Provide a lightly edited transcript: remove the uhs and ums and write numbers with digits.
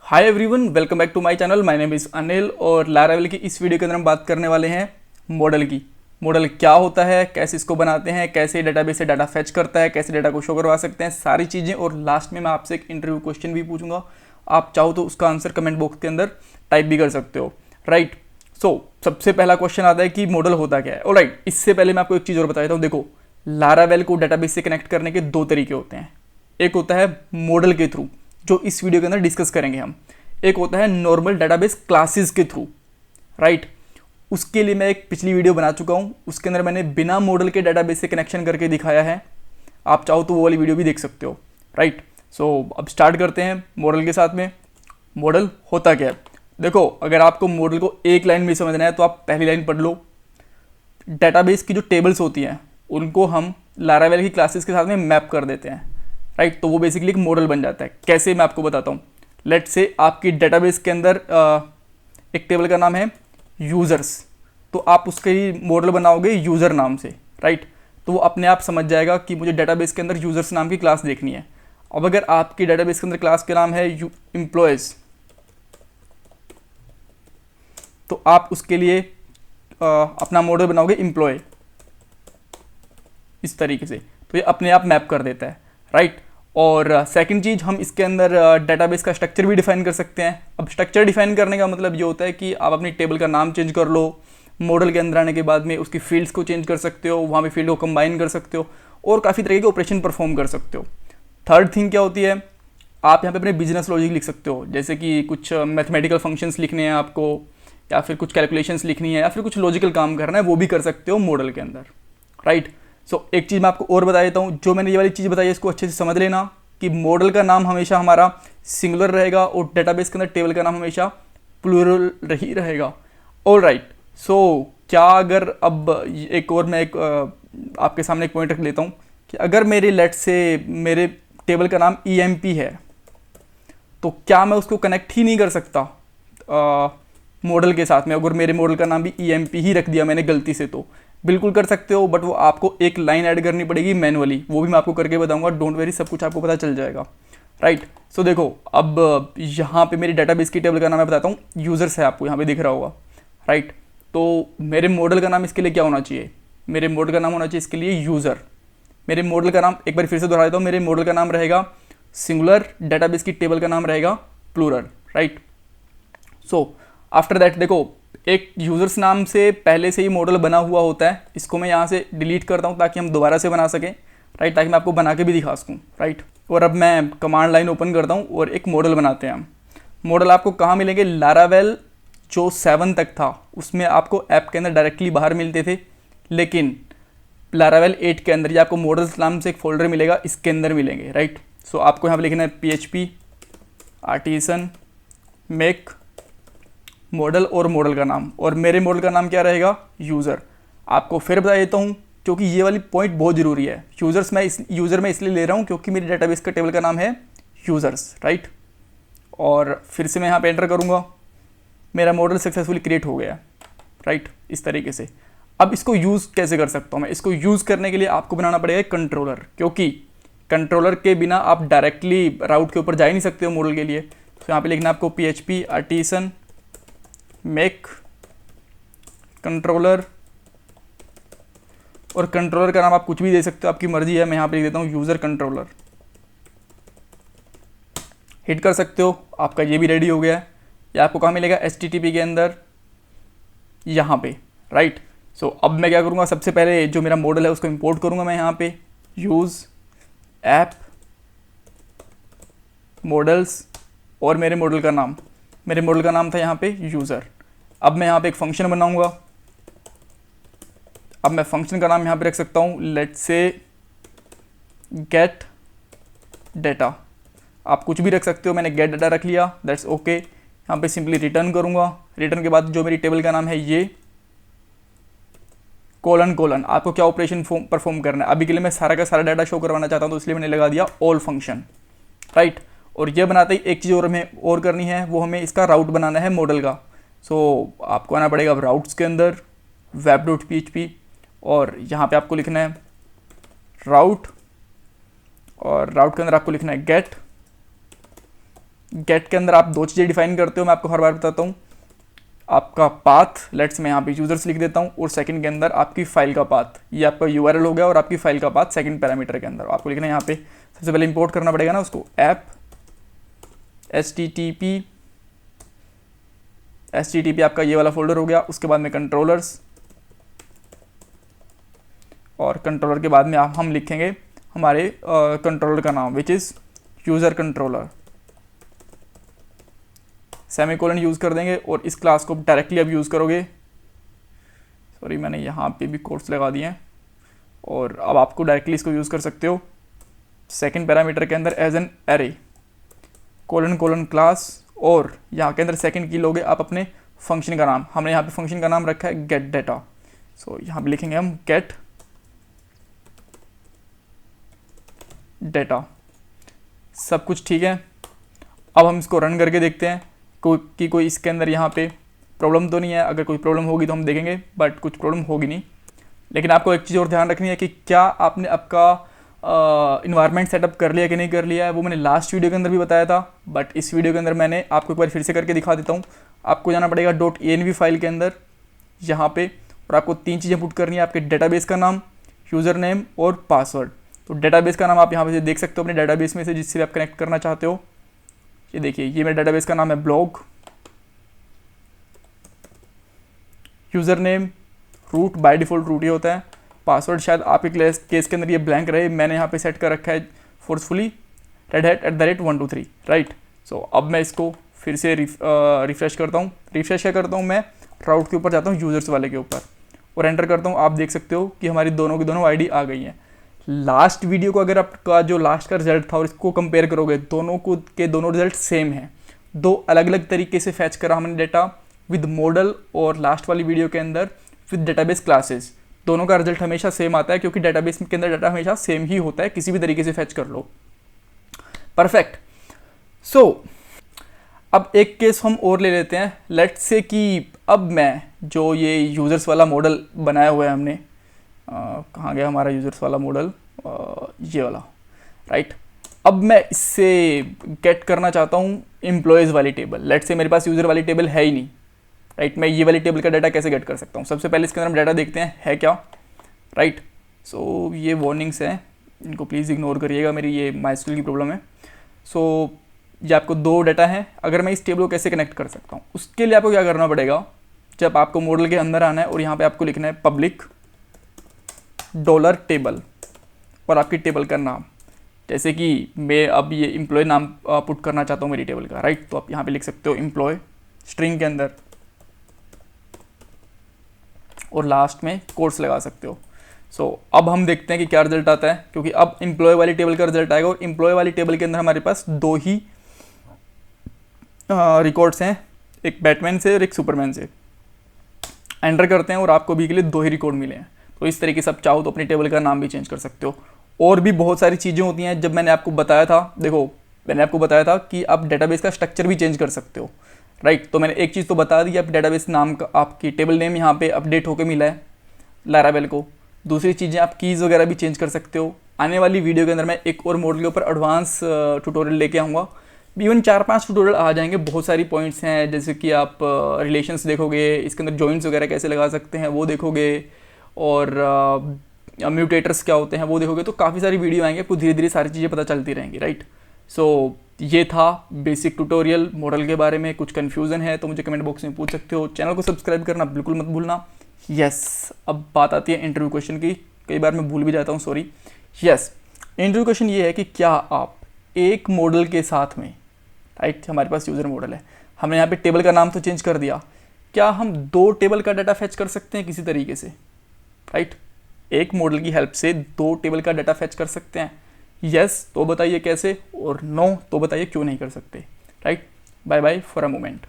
Hi everyone, welcome back to my channel. My name is Anil और Laravel की इस video के अंदर हम बात करने वाले हैं मॉडल की। मॉडल क्या होता है, कैसे इसको बनाते हैं, कैसे डेटाबेस से डाटा फेच करता है, कैसे डाटा को शो करवा सकते हैं, सारी चीज़ें। और लास्ट में मैं आपसे एक इंटरव्यू क्वेश्चन भी पूछूंगा, आप चाहो तो उसका आंसर कमेंट बॉक्स के अंदर टाइप भी कर सकते हो। राइट, सबसे पहला क्वेश्चन आता है कि मॉडल होता क्या है। ऑलराइट, इससे पहले मैं आपको एक चीज़ और बता देता हूँ। देखो, लारावेल को डेटाबेस से कनेक्ट करने के दो तरीके होते हैं। एक होता है मॉडल के थ्रू, जो इस वीडियो के अंदर डिस्कस करेंगे हम। एक होता है नॉर्मल डेटाबेस क्लासेस के थ्रू। राइट, उसके लिए मैं एक पिछली वीडियो बना चुका हूँ, उसके अंदर मैंने बिना मॉडल के डेटाबेस से कनेक्शन करके दिखाया है। आप चाहो तो वो वाली वीडियो भी देख सकते हो। राइट, अब स्टार्ट करते हैं मॉडल के साथ में। मॉडल होता क्या है, देखो, अगर आपको मॉडल को एक लाइन में समझना है तो आप पहली लाइन पढ़ लो। डेटाबेस की जो टेबल्स होती हैं उनको हम लारावेल की क्लासेस के साथ में मैप कर देते हैं। राइट, तो वो बेसिकली एक मॉडल बन जाता है। कैसे, मैं आपको बताता हूँ। लेट से आपकी डेटाबेस के अंदर एक टेबल का नाम है यूज़र्स, तो आप उसके ही मॉडल बनाओगे यूज़र नाम से। राइट, तो वो अपने आप समझ जाएगा कि मुझे डेटाबेस के अंदर यूज़र्स नाम की क्लास देखनी है। अब अगर आपकी डेटाबेस के अंदर क्लास का नाम है एम्प्लॉयज़, तो आप उसके लिए अपना मॉडल बनाओगे एम्प्लॉय, इस तरीके से। तो ये अपने आप मैप कर देता है। राइट, और सेकंड चीज़, हम इसके अंदर डेटाबेस का स्ट्रक्चर भी डिफाइन कर सकते हैं। अब स्ट्रक्चर डिफाइन करने का मतलब ये होता है कि आप अपनी टेबल का नाम चेंज कर लो, मॉडल के अंदर आने के बाद में उसकी फील्ड्स को चेंज कर सकते हो, वहाँ पे फील्ड को कंबाइन कर सकते हो और काफ़ी तरह के ऑपरेशन परफॉर्म कर सकते हो। थर्ड थिंग क्या होती है, आप यहाँ पे अपने बिजनेस लॉजिक लिख सकते हो, जैसे कि कुछ मैथमेटिकल फंक्शंस लिखने हैं आपको, या फिर कुछ कैलकुलेशंस लिखनी है, या फिर कुछ लॉजिकल काम करना है, वो भी कर सकते हो मॉडल के अंदर। राइट, एक चीज़ मैं आपको और बता देता हूँ, जो मैंने ये वाली चीज़ बताई है इसको अच्छे से समझ लेना कि मॉडल का नाम हमेशा हमारा सिंगुलर रहेगा और डेटाबेस के अंदर टेबल का नाम हमेशा प्लूरल ही रहेगा। ऑल राइट, क्या अगर अब एक और मैं आपके सामने एक पॉइंट रख लेता हूँ कि अगर मेरे लेट से मेरे टेबल का नाम EMP है, तो क्या मैं उसको कनेक्ट ही नहीं कर सकता मॉडल के साथ में? अगर मेरे मॉडल का नाम भी EMP ही रख दिया मैंने गलती से, तो बिल्कुल कर सकते हो, बट वो आपको एक लाइन ऐड करनी पड़ेगी मैनुअली। वो भी मैं आपको करके बताऊंगा, डोंट वेरी, सब कुछ आपको पता चल जाएगा। राइट, देखो, अब यहाँ पे मेरी डेटाबेस की टेबल का नाम मैं बताता हूँ, यूज़र्स है, आपको यहाँ पे दिख रहा होगा। राइट, तो मेरे मॉडल का नाम इसके लिए क्या होना चाहिए? मेरे मॉडल का नाम होना चाहिए इसके लिए यूज़र। मेरे मॉडल का नाम एक बार फिर से दोहरा देता हूँ, मेरे मॉडल का नाम रहेगा सिंगुलर, डेटाबेस की टेबल का नाम रहेगा प्लूरल। राइट, आफ्टर दैट देखो, एक यूज़र्स नाम से पहले से ही मॉडल बना हुआ होता है, इसको मैं यहाँ से डिलीट करता हूँ ताकि हम दोबारा से बना सकें। राइट, ताकि मैं आपको बना के भी दिखा सकूँ। राइट, और अब मैं कमांड लाइन ओपन करता हूँ और एक मॉडल बनाते हैं हम। मॉडल आपको कहाँ मिलेंगे? लारावेल जो 7 तक था उसमें आपको ऐप के अंदर डायरेक्टली बाहर मिलते थे, लेकिन लारावेल 8 के अंदर ये आपको मॉडल्स नाम से एक फोल्डर मिलेगा, इसके अंदर मिलेंगे। राइट, आपको यहाँ पर लिखना है PHP आर्टिसन मेक मॉडल और मॉडल का नाम, और मेरे मॉडल का नाम क्या रहेगा? यूज़र। आपको फिर बता देता हूँ क्योंकि ये वाली पॉइंट बहुत ज़रूरी है। यूज़र मैं इसलिए ले रहा हूँ क्योंकि मेरी डेटाबेस का टेबल का नाम है यूज़र्स। राइट, और फिर से मैं यहाँ पे एंटर करूँगा, मेरा मॉडल सक्सेसफुली क्रिएट हो गया। राइट, इस तरीके से। अब इसको यूज़ कैसे कर सकता हूँ मैं? इसको यूज़ करने के लिए आपको बनाना पड़ेगा कंट्रोलर, क्योंकि कंट्रोलर के बिना आप डायरेक्टली राउट के ऊपर जा ही नहीं सकते हो मॉडल के लिए। तो यहाँ पे लिखना आपको PHP आर्टिसन मेक कंट्रोलर, और कंट्रोलर का नाम आप कुछ भी दे सकते हो, आपकी मर्जी है। मैं यहाँ पे लिख देता हूँ यूज़र कंट्रोलर, हिट कर सकते हो, आपका ये भी रेडी हो गया है। ये आपको कहाँ मिलेगा? HTTP के अंदर, यहाँ पे। राइट, अब मैं क्या करूँगा, सबसे पहले जो मेरा मॉडल है उसको इंपोर्ट करूँगा मैं यहाँ पे, यूज़ ऐप मॉडल्स, और मेरे मॉडल का नाम था यहाँ पे यूज़र। अब मैं यहाँ पे एक फंक्शन बनाऊंगा। अब मैं फंक्शन का नाम यहाँ पे रख सकता हूँ, लेट्स से गेट डेटा। आप कुछ भी रख सकते हो, मैंने गेट डेटा रख लिया, दैट्स ओके। यहाँ पे सिंपली रिटर्न करूँगा। रिटर्न के बाद जो मेरी टेबल का नाम है ये कोलन, आपको क्या ऑपरेशन परफॉर्म करना है? अभी के लिए मैं सारा का सारा डाटा शो करवाना चाहता हूँ, तो इसलिए मैंने लगा दिया ऑल फंक्शन। राइट, और ये बनाते ही एक चीज़ और हमें और करनी है, वो हमें इसका राउट बनाना है मॉडल का। आपको आना पड़ेगा अब राउट्स के अंदर, web.php, और यहाँ पे आपको लिखना है राउट, और राउट के अंदर आपको लिखना है गेट गेट के अंदर आप दो चीज़ें डिफाइन करते हो, मैं आपको हर बार बताता हूँ। आपका पाथ, लेट्स मैं यहाँ पे यूजर्स लिख देता हूँ, और सेकंड के अंदर आपकी फाइल का पाथ, ये आपका यूआरएल हो गया, और आपकी फाइल का पाथ सेकंड पैरामीटर के अंदर आपको लिखना है यहाँ पे। सबसे पहले इंपोर्ट करना पड़ेगा ना उसको, ऐप http आपका ये वाला फोल्डर हो गया। उसके बाद में कंट्रोलर्स, और कंट्रोलर के बाद में हम लिखेंगे हमारे कंट्रोलर का नाम, which is user controller, semicolon use कर देंगे, और इस क्लास को डायरेक्टली अब यूज़ करोगे। सॉरी, मैंने यहाँ पे भी कोट्स लगा दिए हैं, और अब आपको डायरेक्टली इसको यूज़ कर सकते हो सेकंड पैरामीटर के अंदर as an array, colon class, और यहाँ के अंदर सेकंड की लोगे आप अपने फंक्शन का नाम। हमने यहाँ पे फंक्शन का नाम रखा है गेट डेटा, सो यहाँ पे लिखेंगे हम गेट डेटा। सब कुछ ठीक है। अब हम इसको रन करके देखते हैं कोई इसके अंदर यहाँ पे प्रॉब्लम तो नहीं है। अगर कोई प्रॉब्लम होगी तो हम देखेंगे, बट कुछ प्रॉब्लम होगी नहीं। लेकिन आपको एक चीज़ और ध्यान रखनी है कि क्या आपने आपका इन्वायरमेंट सेटअप कर लिया कि नहीं कर लिया है। वो मैंने लास्ट वीडियो के अंदर भी बताया था, बट इस वीडियो के अंदर मैंने आपको एक बार फिर से करके दिखा देता हूँ। आपको जाना पड़ेगा .env फाइल के अंदर यहाँ पे, और आपको 3 चीज़ें पुट करनी है, आपके डेटाबेस का नाम, यूज़र नेम और पासवर्ड। तो डेटाबेस का नाम आप यहाँ पे से देख सकते हो अपने डेटाबेस में से जिससे आप कनेक्ट करना चाहते हो। ये देखिए, ये मेरे डेटाबेस का नाम है blog. User name root, by default root ही होता है। पासवर्ड शायद आपके केस के अंदर ये ब्लैंक रहे, मैंने यहाँ पे सेट कर रखा है फोर्सफुली redhat@123, राइट। सो अब मैं इसको फिर से रिफ्रेश करता हूँ। रिफ्रेश क्या करता हूँ, मैं राउट के ऊपर जाता हूँ, यूज़र्स वाले के ऊपर, और एंटर करता हूँ। आप देख सकते हो कि हमारी दोनों की दोनों आईडी आ गई हैं। लास्ट वीडियो को अगर आपका जो लास्ट का रिजल्ट था और इसको कंपेयर करोगे, दोनों को के दोनों रिजल्ट सेम हैं। दो अलग अलग तरीके से फैच करा हमने डेटा विद मॉडल, और लास्ट वाली वीडियो के अंदर विद डेटाबेस क्लासेस। दोनों का रिजल्ट हमेशा सेम आता है, क्योंकि डेटाबेस के अंदर डाटा हमेशा सेम ही होता है, किसी भी तरीके से फैच कर लो। परफेक्ट। सो अब एक केस हम और ले लेते हैं। लेट्स से कि अब मैं जो ये यूज़र्स वाला मॉडल बनाया हुआ है हमने, कहाँ गया हमारा यूज़र्स वाला मॉडल, ये वाला, राइट। अब मैं इससे गेट करना चाहता हूँ एम्प्लॉयज़ वाली टेबल। लेट्स से मेरे पास यूज़र वाली टेबल है ही नहीं, राइट। मैं ये वाली टेबल का डाटा कैसे गेट कर सकता हूँ? सबसे पहले इसके अंदर हम डाटा देखते हैं है क्या, राइट। सो ये वार्निंग्स हैं, इनको प्लीज़ इग्नोर करिएगा, मेरी ये माइस्क्यूएल की प्रॉब्लम है। सो ये आपको 2 डाटा है। अगर मैं इस टेबल को कैसे कनेक्ट कर सकता हूँ, उसके लिए आपको क्या करना पड़ेगा, जब आपको मॉडल के अंदर आना है और यहाँ पे आपको लिखना है पब्लिक $टेबल और आपकी टेबल का नाम। जैसे कि मैं अब ये एम्प्लॉय नाम पुट करना चाहता हूँ मेरी टेबल का, राइट। तो आप यहाँ पे लिख सकते हो एम्प्लॉय स्ट्रिंग के अंदर, और लास्ट में कोट्स लगा सकते हो। सो अब हम देखते हैं कि क्या रिजल्ट आता है, क्योंकि अब एम्प्लॉय वाली टेबल का रिजल्ट आएगा, और एम्प्लॉय वाली टेबल के अंदर हमारे पास 2 ही रिकॉर्ड्स हैं, एक बैटमैन से और एक सुपरमैन से। एंटर करते हैं और आपको भी के लिए 2 ही रिकॉर्ड मिले हैं। तो इस तरीके से आप चाहो तो अपनी टेबल का नाम भी चेंज कर सकते हो। और भी बहुत सारी चीज़ें होती हैं। जब मैंने आपको बताया था, देखो मैंने आपको बताया था कि आप डेटाबेस का स्ट्रक्चर भी चेंज कर सकते हो, राइट। तो मैंने एक चीज़ तो बता दी, आप डेटाबेस नाम का आपकी टेबल नेम यहाँ पे अपडेट होकर मिला है लारावेल को। दूसरी चीज़ें आप कीज़ वगैरह भी चेंज कर सकते हो। आने वाली वीडियो के अंदर मैं एक और मॉडल के ऊपर एडवांस ट्यूटोरियल लेके आऊँगा। इवन 4-5 ट्यूटोरियल आ जाएंगे। बहुत सारी पॉइंट्स हैं, जैसे कि आप रिलेशंस देखोगे, इसके अंदर जॉइंट्स वगैरह कैसे लगा सकते हैं वो देखोगे, और म्यूटेटर्स क्या होते हैं वो देखोगे। तो काफ़ी सारी वीडियो आएंगे, आपको धीरे धीरे सारी चीज़ें पता चलती रहेंगी, राइट। सो ये था बेसिक ट्यूटोरियल मॉडल के बारे में। कुछ कन्फ्यूज़न है तो मुझे कमेंट बॉक्स में पूछ सकते हो। चैनल को सब्सक्राइब करना बिल्कुल मत भूलना। यस, अब बात आती है इंटरव्यू क्वेश्चन की। कई बार मैं भूल भी जाता हूँ, सॉरी। यस, इंटरव्यू क्वेश्चन ये है कि क्या आप एक मॉडल के साथ में, राइट, हमारे पास यूज़र मॉडल है, हमने यहाँ पे टेबल का नाम तो चेंज कर दिया, क्या हम 2 टेबल का डाटा फैच कर सकते हैं किसी तरीके से, राइट। एक मॉडल की हेल्प से 2 टेबल का डाटा फैच कर सकते हैं। यस तो बताइए कैसे, और नो तो बताइए क्यों नहीं कर सकते, right. Bye bye for a moment.